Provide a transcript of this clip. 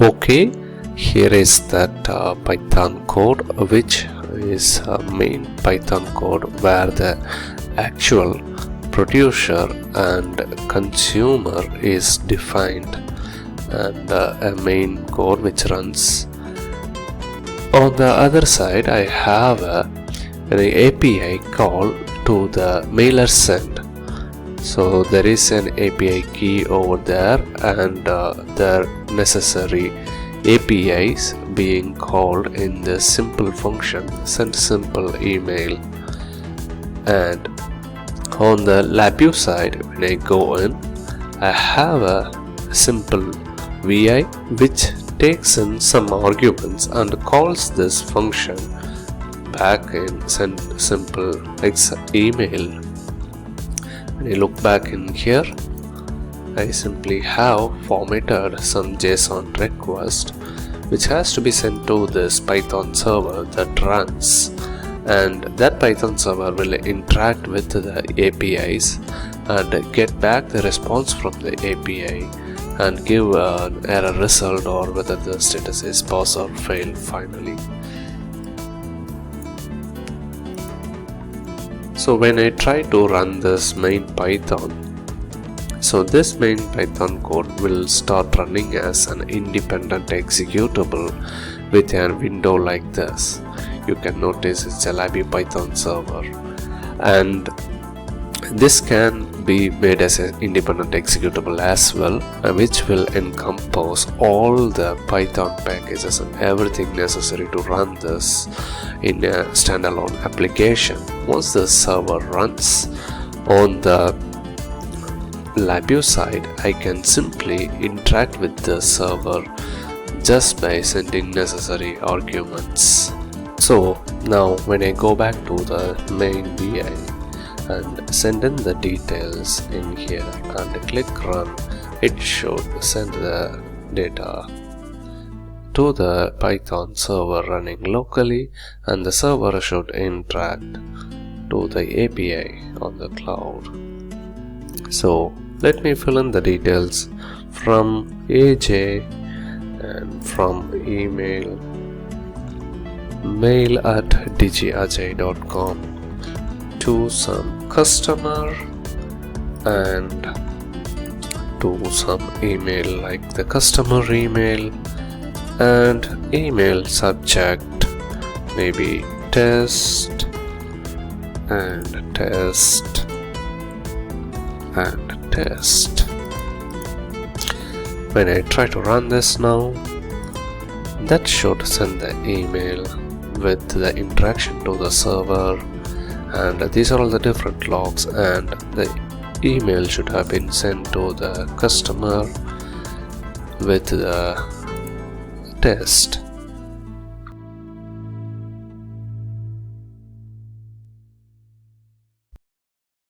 Okay, here is that Python code, which is main Python code where the actual producer and consumer is defined, and a main code which runs. On the other side, I have an API call to the mailer send. So there is an API key over there, and the necessary APIs being called in the simple function send simple email. And on the LabVIEW side, when I go in, I have a simple VI which takes in some arguments and calls this function back in send simple email. When I look back in here, I simply have formatted some JSON request which has to be sent to this Python server that runs, and that Python server will interact with the APIs and get back the response from the API and give an error result or whether the status is pass or fail finally. So when I try to run this main Python, so this main Python code will start running as an independent executable with a window like this. You can notice it's a LabVIEW Python server, and this can be made as an independent executable as well, which will encompass all the Python packages and everything necessary to run this in a standalone application. Once the server runs on the LabVIEW side, I can simply interact with the server just by sending necessary arguments. So now when I go back to the main VI and send in the details in here and click run, it should send the data to the Python server running locally, and the server should interact to the API on the cloud. So let me fill in the details from AJ and from email mail@digiajay.com to some customer and to some email like the customer email, and email subject maybe test and test and test. When I try to run this now, that should send the email with the interaction to the server, and these are all the different logs, and the email should have been sent to the customer with the test.